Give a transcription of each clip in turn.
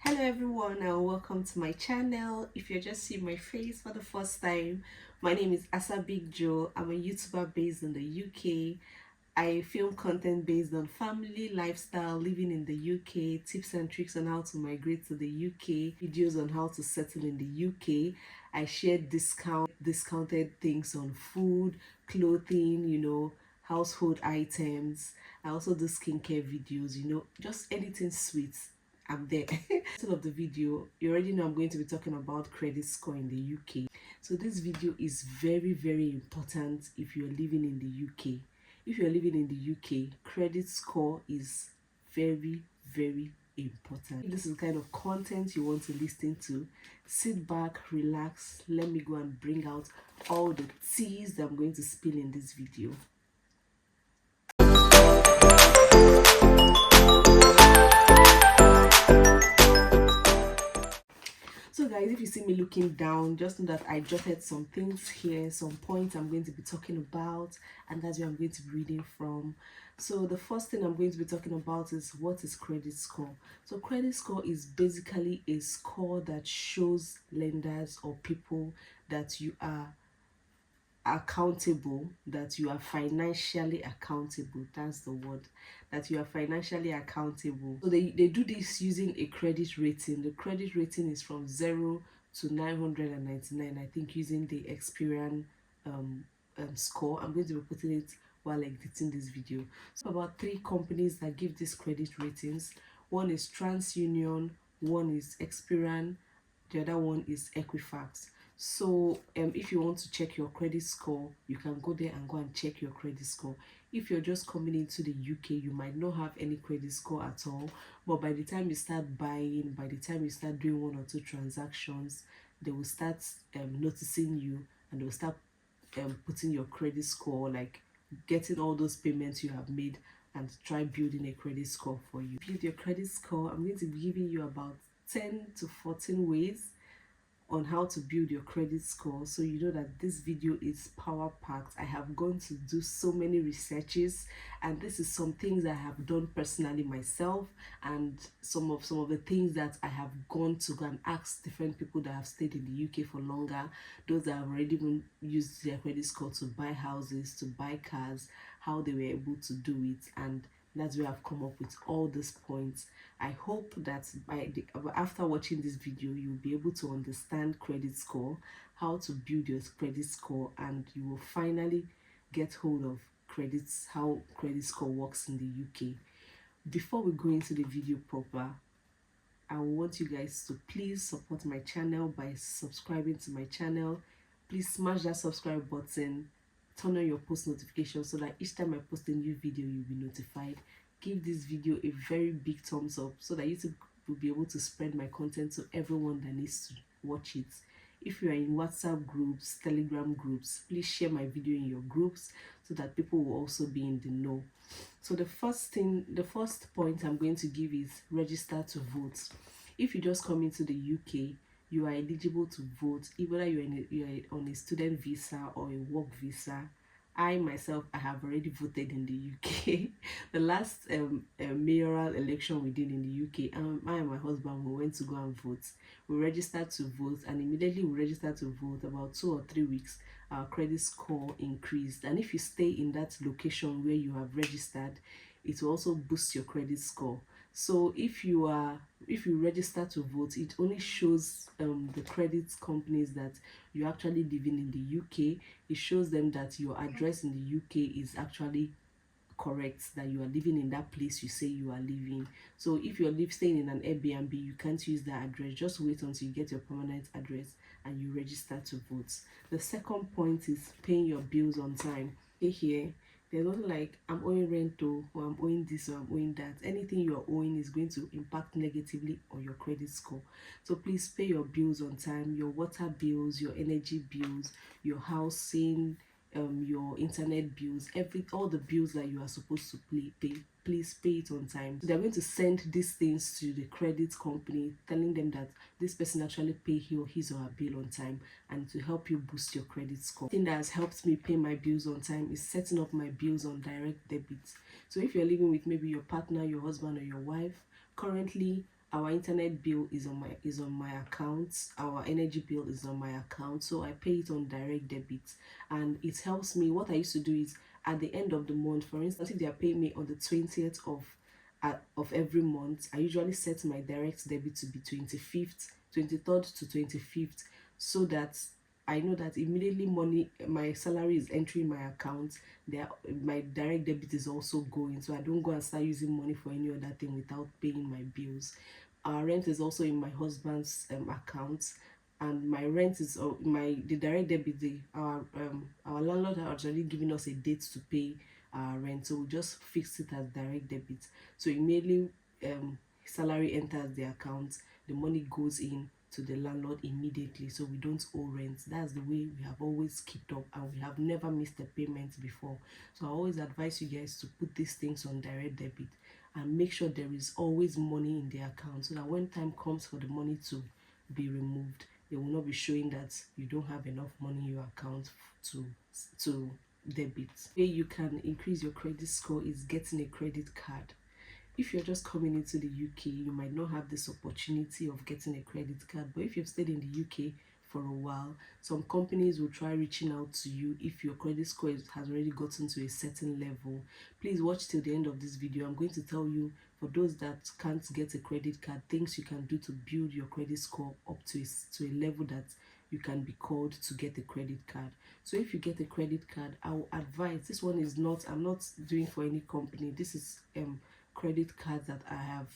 Hello everyone and welcome to my channel. If you're just seeing my face for the first time, my name is Asa Big Joe. I'm a YouTuber based in the UK. I film content based on family, lifestyle, living in the UK, tips and tricks on how to migrate to the UK, videos on how to settle in the UK. I share discounted things on food, clothing, household items. I also do skincare videos, just anything sweet. I'm there. Title of the video, you already know I'm going to be talking about credit score in the UK. So this video is very important if you're living in the UK. If you're living in the UK, credit score is very important. If this is the kind of content you want to listen to, sit back, relax, let me go and bring out all the teas that I'm going to spill in this video. So guys, if you see me looking down, just know that I jotted some things here, some points I'm going to be talking about, and that's where I'm going to be reading from. So the first thing I'm going to be talking about is what is credit score. So credit score is basically a score that shows lenders or people that you are accountable, that you are financially accountable. That's the word, that you are financially accountable. So they do this using a credit rating. The credit rating is from 0 to 999, I think, using the Experian score. I'm going to be putting it while editing this video. So about 3 companies that give these credit ratings. One is TransUnion, one is Experian, the other one is Equifax. So if you want to check your credit score, you can go there and go and check your credit score. If you're just coming into the UK, you might not have any credit score at all, but by the time you start buying, by the time you start doing 1 or 2 transactions, they will start noticing you, and they will start putting your credit score, like getting all those payments you have made, and try building a credit score for you. Build your credit score. I'm going to be giving you about 10 to 14 ways on how to build your credit score, so you know that this video is power packed. I have gone to do so many researches, and this is some things I have done personally myself, and some of the things that I have gone to go and ask different people that have stayed in the UK for longer, those that have already even used their credit score to buy houses, to buy cars, how they were able to do it, and that's where I've come up with all these points. I hope that after watching this video, you'll be able to understand credit score, how to build your credit score, and you will finally get hold of credits, how credit score works in the UK. Before we go into the video proper, I want you guys to please support my channel by subscribing to my channel. Please smash that subscribe button, turn on your post notifications so that each time I post a new video, you'll be notified. Give this video a very big thumbs up so that YouTube will be able to spread my content to everyone that needs to watch it. If you are in WhatsApp groups, Telegram groups, please share my video in your groups so that people will also be in the know. So the first point I'm going to give is register to vote. If you just come into the UK, you are eligible to vote, whether you're on a student visa or a work visa. I myself, I have already voted in the UK. The last mayoral election we did in the UK, I and my husband, we went to go and vote. We registered to vote, and immediately we registered to vote, about 2 or 3 weeks, our credit score increased. And if you stay in that location where you have registered, it will also boost your credit score. So if you register to vote, it only shows the credit companies that you're actually living in the UK. It shows them that your address in the UK is actually correct, that you are living in that place you say you are living. So if you're staying in an Airbnb, you can't use that address. Just wait until you get your permanent address and you register to vote. The second point is paying your bills on time. Here, there's nothing like I'm owing rent or I'm owing this or I'm owing that. Anything you're owing is going to impact negatively on your credit score. So please pay your bills on time, your water bills, your energy bills, your housing, your internet bills, all the bills that you are supposed to pay, please pay it on time. So they're going to send these things to the credit company, telling them that this person actually pay his or her bill on time, and to help you boost your credit score. The thing that has helped me pay my bills on time is setting up my bills on direct debit. So if you're living with maybe your partner, your husband, or your wife, currently our internet bill is on my account, our energy bill is on my account, so I pay it on direct debit. And it helps me. What I used to do is, at the end of the month, for instance, if they are paying me on the 20th of every month, I usually set my direct debit to be 25th, 23rd to 25th, so that I know that immediately my salary is entering my account, there my direct debit is also going, so I don't go and start using money for any other thing without paying my bills. Our rent is also in my husband's account, and my rent is my the direct debit. Our landlord has already given us a date to pay our rent, so we just fix it as direct debit. So immediately salary enters the account, the money goes in to the landlord immediately, so we don't owe rent. That's the way we have always kept up, and we have never missed a payment before. So I always advise you guys to put these things on direct debit and make sure there is always money in the account, so that when time comes for the money to be removed, they will not be showing that you don't have enough money in your account to debit. The way you can increase your credit score is getting a credit card. If you're just coming into the UK, you might not have this opportunity of getting a credit card. But if you've stayed in the UK for a while, some companies will try reaching out to you if your credit score has already gotten to a certain level. Please watch till the end of this video. I'm going to tell you, for those that can't get a credit card, things you can do to build your credit score up to a level that you can be called to get a credit card. So if you get a credit card, I will advise, this one is not, I'm not doing for any company, this is credit cards that I have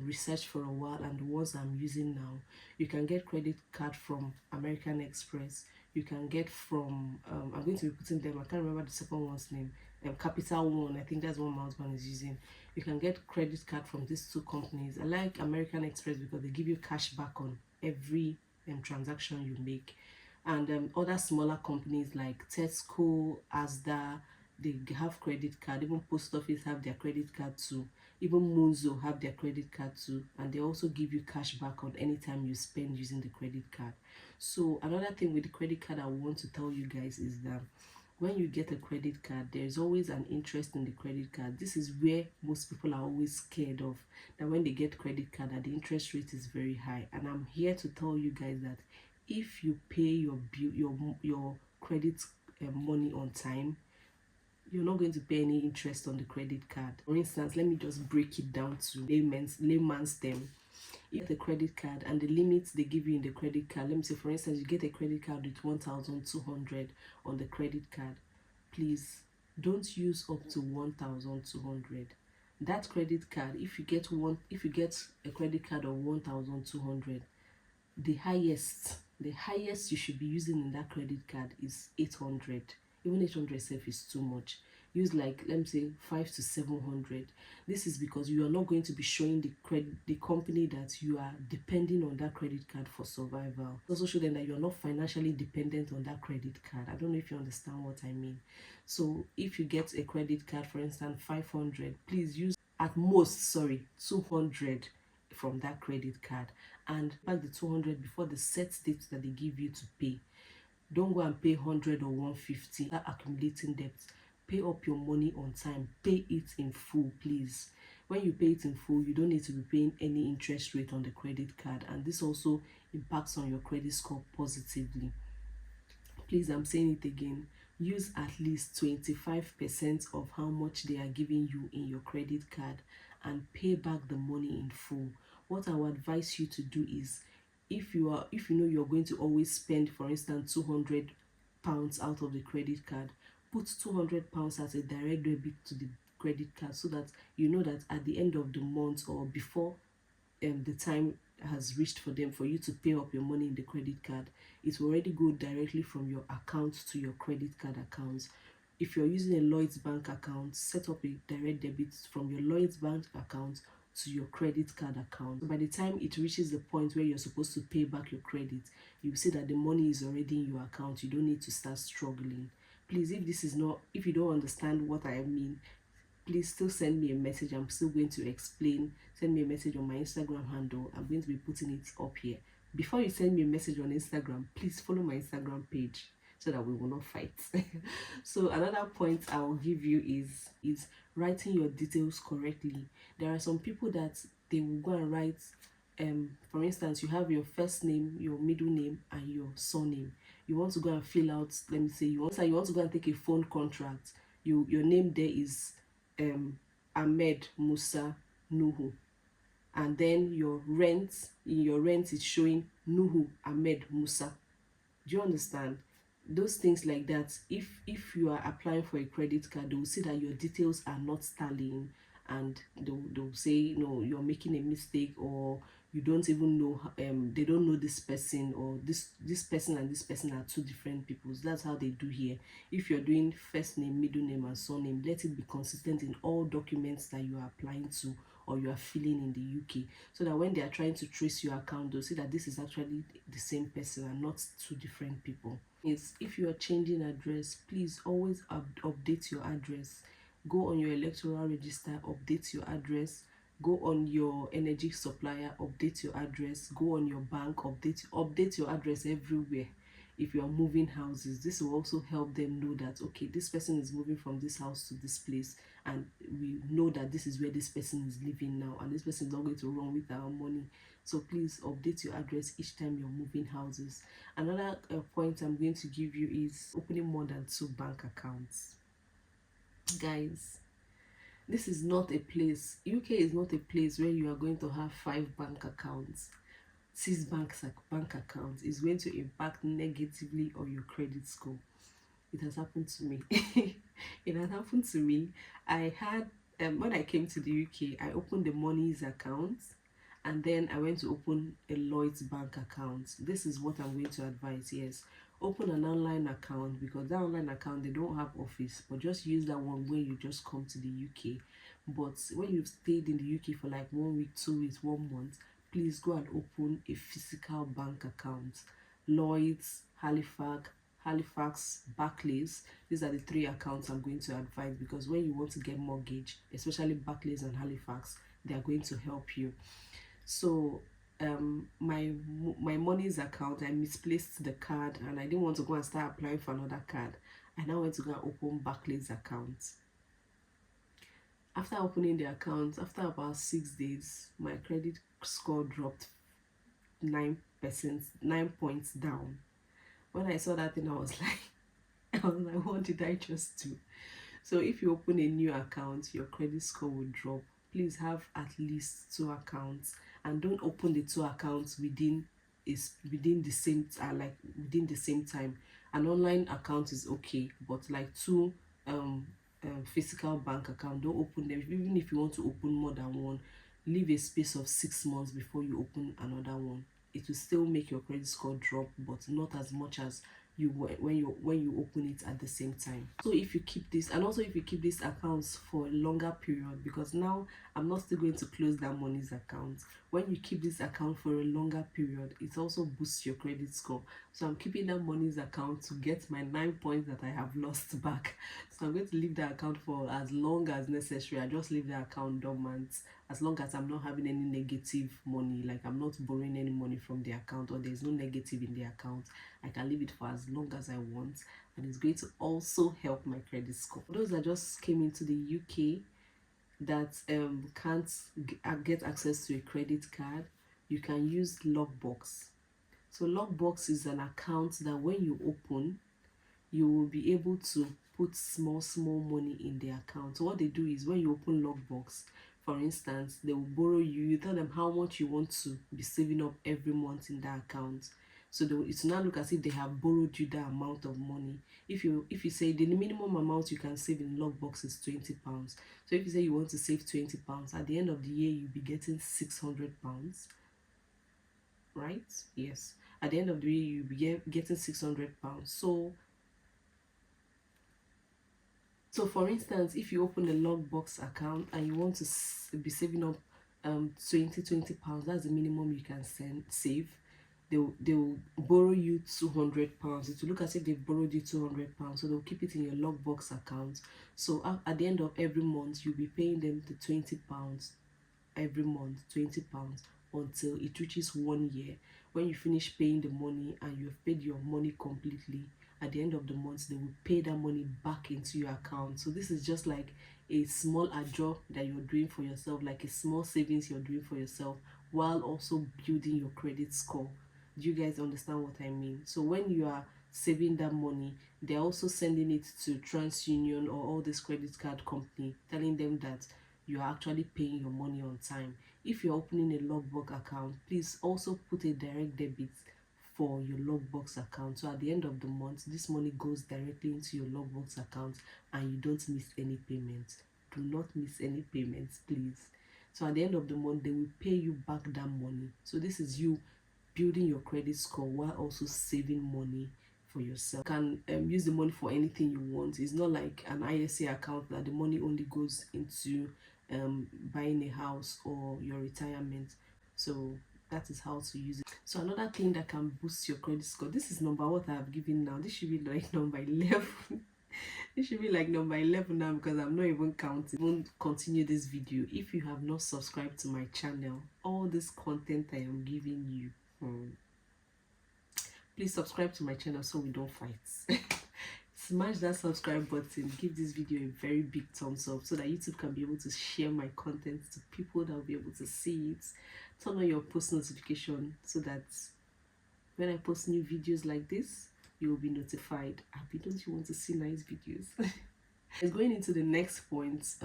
researched for a while, and the ones I'm using now. You can get credit card from American Express. You can get from I'm going to be putting them, I can't remember the second one's name, Capital One, I think that's one my husband is using. You can get credit card from these two companies. I like American Express because they give you cash back on every transaction you make. And other smaller companies like Tesco, Asda, they have credit card. Even post office have their credit card too. Even Munzo have their credit card too, and they also give you cash back on any time you spend using the credit card. So another thing with the credit card I want to tell you guys is that when you get a credit card, there's always an interest in the credit card. This is where most people are always scared of, that when they get credit card, that the interest rate is very high. And I'm here to tell you guys that if you pay your bill, your credit money on time, you're not going to pay any interest on the credit card. For instance, let me just break it down to layman's term. If the credit card and the limits they give you in the credit card, let me say for instance you get a credit card with 1,200 on the credit card, please don't use up to 1,200. That credit card, if you get a credit card of 1,200, the highest you should be using in that credit card is 800. Even 800 self is too much. Use, like, let me say 5 to 700. This is because you are not going to be showing the company that you are depending on that credit card for survival. Also show them that you are not financially dependent on that credit card. I don't know if you understand what I mean. So if you get a credit card, for instance 500, please use at most 200 from that credit card, and back the 200 before the set date that they give you to pay. Don't go and pay 100 or 150, that accumulating debt. Pay up your money on time. Pay it in full, please. When you pay it in full, you don't need to be paying any interest rate on the credit card, and this also impacts on your credit score positively. Please, I'm saying it again, use at least 25% of how much they are giving you in your credit card and pay back the money in full. What I would advise you to do is, if you know you're going to always spend, for instance, £200 out of the credit card, put £200 as a direct debit to the credit card, so that you know that at the end of the month or before the time has reached for you to pay up your money in the credit card, it will already go directly from your account to your credit card account. If you're using a Lloyd's bank account, set up a direct debit from your Lloyd's bank account to your credit card account. So by the time it reaches the point where you're supposed to pay back your credit, you see that the money is already in your account. You don't need to start struggling. Please, if you don't understand what I mean, please still send me a message. I'm still going to explain. Send me a message on my Instagram handle. I'm going to be putting it up here. Before you send me a message on Instagram, please follow my Instagram page so that we will not fight. So another point I will give you is writing your details correctly. There are some people that they will go and write for instance, you have your first name, your middle name, and your surname. You want to go and fill out, let me say, you want to go and take a phone contract. Your name there is Ahmed Musa Nuhu, and then your rent is showing Nuhu Ahmed Musa. Do you understand? Those things like that, if you are applying for a credit card, they will see that your details are not tallying, and they'll say no, you're making a mistake, or you don't even know, they don't know this person, or this person and this person are two different people. So that's how they do here. If you're doing first name, middle name, and surname, let it be consistent in all documents that you are applying to or you are filling in the UK, so that when they are trying to trace your account, they'll see that this is actually the same person and not two different people. Is if you are changing address, please always update your address. Go on your electoral register, update your address. Go on your energy supplier, update your address. Go on your bank, update your address everywhere. If you are moving houses, this will also help them know that okay, this person is moving from this house to this place, and we know that this is where this person is living now, and this person is not going to run with our money. So please update your address each time you're moving houses. Another point I'm going to give you is opening more than two bank accounts. Guys, this is not a place, UK is not a place where you are going to have 5 bank accounts. 6 bank accounts is going to impact negatively on your credit score. It has happened to me. It has happened to me. I had when I came to the UK, I opened the Monese account, and then I went to open a Lloyd's bank account. This is what I'm going to advise. Yes, open an online account, because that online account, they don't have office, but just use that one when you just come to the UK. But when you've stayed in the UK for like 1 week, 2 weeks, 1 month, please go and open a physical bank account. Lloyd's, Halifax, Barclays. These are the 3 accounts I'm going to advise, because when you want to get mortgage, especially Barclays and Halifax, they are going to help you. So my Monese account, I misplaced the card, and I didn't want to go and start applying for another card. I now went to go and open Barclays account. After opening the account, after about 6 days, my credit score dropped 9%, 9 points down. When I saw that thing, I was like, what did I just do? So if you open a new account, your credit score will drop. Please have at least 2 accounts, and don't open the 2 accounts within the same time. An online account is okay, but like two physical bank account, don't open them. Even if you want to open more than one, leave a space of 6 months before you open another one. It will still make your credit score drop, but not as much as when you open it at the same time. So if you keep this, and also if you keep these accounts for a longer period, because now I'm not still going to close that Monese account. When you keep this account for a longer period, it also boosts your credit score. So I'm keeping that Monese account to get my 9 points that I have lost back. So I'm going to leave that account for as long as necessary. I just leave the account dormant as long as I'm not having any negative money, like I'm not borrowing any money from the account, or there's no negative in the account. I can leave it for as long as I want, and it's going to also help my credit score. For those that just came into the UK that can't get access to a credit card, you can use Loqbox. So Loqbox is an account that when you open, you will be able to put small money in the account. So what they do is, when you open Loqbox, for instance, they will borrow you tell them how much you want to be saving up every month in that account. So it will now look as if they have borrowed you that amount of money. If you say the minimum amount you can save in Loqbox is £20, so if you say you want to save £20, at the end of the year you'll be getting £600, right? Yes, at the end of the year you'll be getting £600. So for instance, if you open a Loqbox account and you want to be saving up £20, that's the minimum you can save. They'll borrow you £200. It will look as if they've borrowed you £200, so they'll keep it in your Loqbox account. So at the end of every month, you'll be paying them the £20 every month, £20, until it reaches 1 year. When you finish paying the money and you've paid your money completely, at the end of the month they will pay that money back into your account. So this is just like a small ajo that you're doing for yourself, like a small savings you're doing for yourself, while also building your credit score. Do you guys understand what I mean? So when you are saving that money, they're also sending it to TransUnion or all this credit card company, telling them that you are actually paying your money on time. If you're opening a Loqbox account, please also put a direct debit for your Loqbox account. So at the end of the month, this money goes directly into your Loqbox account and you don't miss any payments. Do not miss any payments, please. So at the end of the month, they will pay you back that money. So this is you building your credit score while also saving money for yourself. You can use the money for anything you want. It's not like an ISA account that the money only goes into buying a house or your retirement. So that is how to use it. So another thing that can boost your credit score, this is number what I have given now. This should be like number 11. This should be like number 11 now because I'm not even counting. I won't continue this video. If you have not subscribed to my channel, all this content I am giving you, please subscribe to my channel so we don't fight. Smash that subscribe button, give this video a very big thumbs up so that YouTube can be able to share my content to people that will be able to see it. Turn on your post notification so that when I post new videos like this, you will be notified. Abby, don't you want to see nice videos? Going into the next point,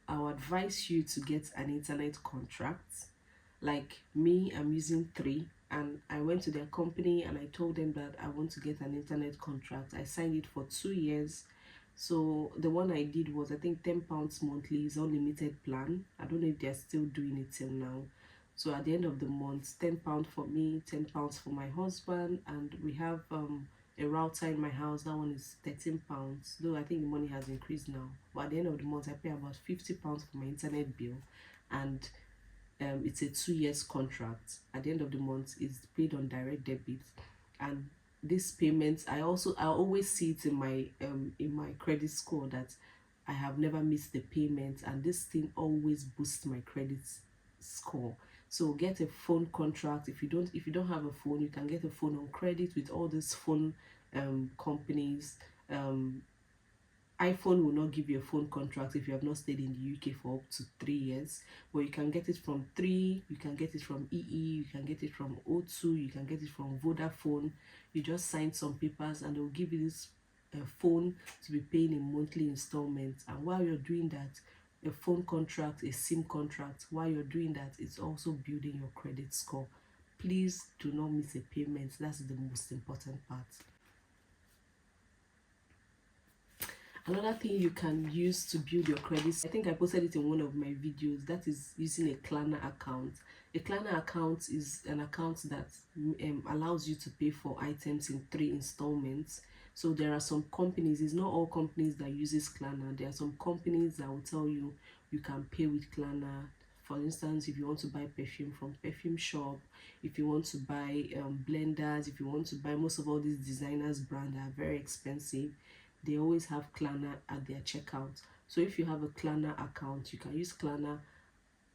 I would advise you to get an internet contract. Like me, I'm using 3, and I went to their company and I told them that I want to get an internet contract. I signed it for 2 years. So the one I did was, I think, £10 monthly. Is unlimited plan. I don't know if they're still doing it till now. So at the end of the month, £10 for me, £10 for my husband, and we have a router in my house. That one is £13, though I think the money has increased now. But at the end of the month, I pay about £50 for my internet bill, and it's a 2 years contract. At the end of the month, it's paid on direct debit, and this payment, I always see it in my credit score that I have never missed the payment, and this thing always boosts my credit score. So get a phone contract. If you don't have a phone, you can get a phone on credit with all these phone companies. iPhone will not give you a phone contract if you have not stayed in the UK for up to 3 years, but you can get it from 3, you can get it from EE, you can get it from O2, you can get it from Vodafone. You just sign some papers and they'll give you this phone to be paying in monthly installments. And while you're doing that, a phone contract, a SIM contract, while you're doing that, it's also building your credit score. Please do not miss a payment. That's the most important part. Another thing you can use to build your credit, I think I posted it in one of my videos, that is using a Klarna account. A Klarna account is an account that allows you to pay for items in 3 installments. So there are some companies, it's not all companies that uses Klarna. There are some companies that will tell you you can pay with Klarna. For instance, if you want to buy perfume from perfume shop, if you want to buy blenders, if you want to buy, most of all these designers brand are very expensive, they always have Klarna at their checkout. So if you have a Klarna account, you can use Klarna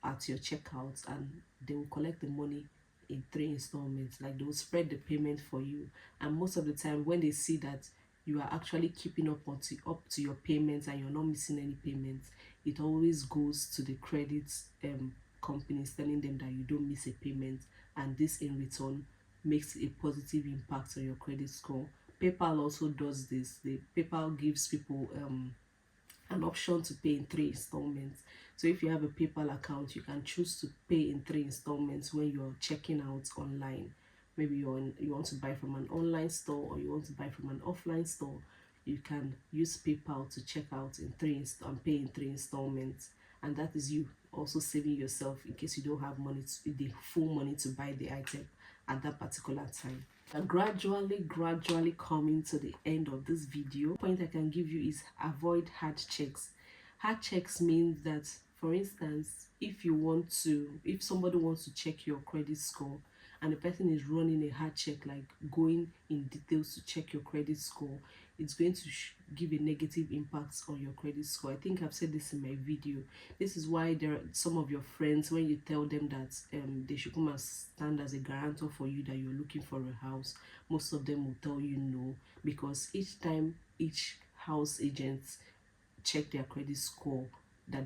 at your checkout and they will collect the money in 3 installments. Like, they will spread the payment for you, and most of the time when they see that you are actually keeping up to your payments and you're not missing any payments, it always goes to the credit companies, telling them that you don't miss a payment, and this in return makes a positive impact on your credit score. PayPal also does this. The PayPal gives people an option to pay in 3 installments. So if you have a PayPal account, you can choose to pay in 3 installments when you're checking out online. Maybe you want to buy from an online store or you want to buy from an offline store. You can use PayPal to check out in 3 and pay in 3 installments, and that is you also saving yourself in case you don't have money the full money to buy the item at that particular time. And gradually coming to the end of this video, point I can give you is avoid hard checks. Hard checks means that, for instance, if somebody wants to check your credit score and the person is running a hard check, like going in details to check your credit score, it's going to give a negative impact on your credit score. I think I've said this in my video. This is why there are some of your friends, when you tell them that they should come and stand as a guarantor for you, that you're looking for a house, most of them will tell you no, because each time each house agent check their credit score that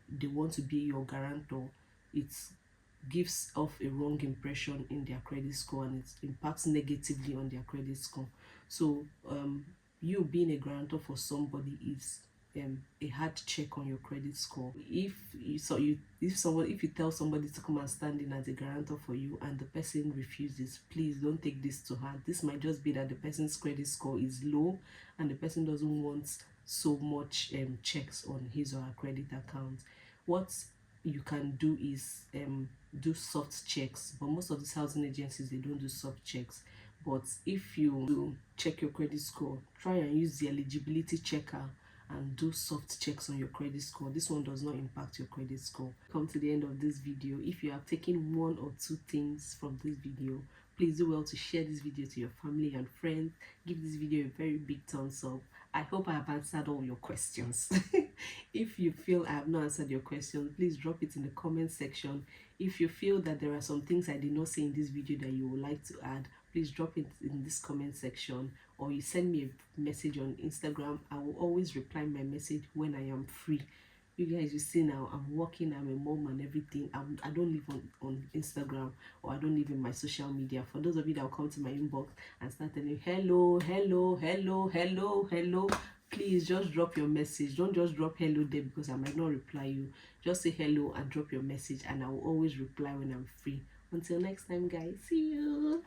they want to be your guarantor, it's gives off a wrong impression in their credit score, and it impacts negatively on their credit score. So you being a guarantor for somebody is a hard check on your credit score. If you tell somebody to come and stand in as a guarantor for you and the person refuses, please don't take this to heart. This might just be that the person's credit score is low and the person doesn't want so much checks on his or her credit account. What you can do is do soft checks, but most of these housing agencies, they don't do soft checks. But if you do check your credit score, try and use the eligibility checker and do soft checks on your credit score. This one does not impact your credit score. Come to the end of this video. If you have taken one or two things from this video, please do well to share this video to your family and friends. Give this video a very big thumbs up. I hope I have answered all your questions. If you feel I have not answered your question, please drop it in the comment section. If you feel that there are some things I did not say in this video that you would like to add, please drop it in this comment section, or you send me a message on Instagram. I will always reply my message when I am free. You guys, you see now, I'm working, I'm a mom and everything. I don't live on Instagram, or I don't live in my social media. For those of you that will come to my inbox and start telling hello, hello, hello, hello, hello, please just drop your message. Don't just drop hello there, because I might not reply you. Just say hello and drop your message, and I will always reply when I'm free. Until next time, guys, see you.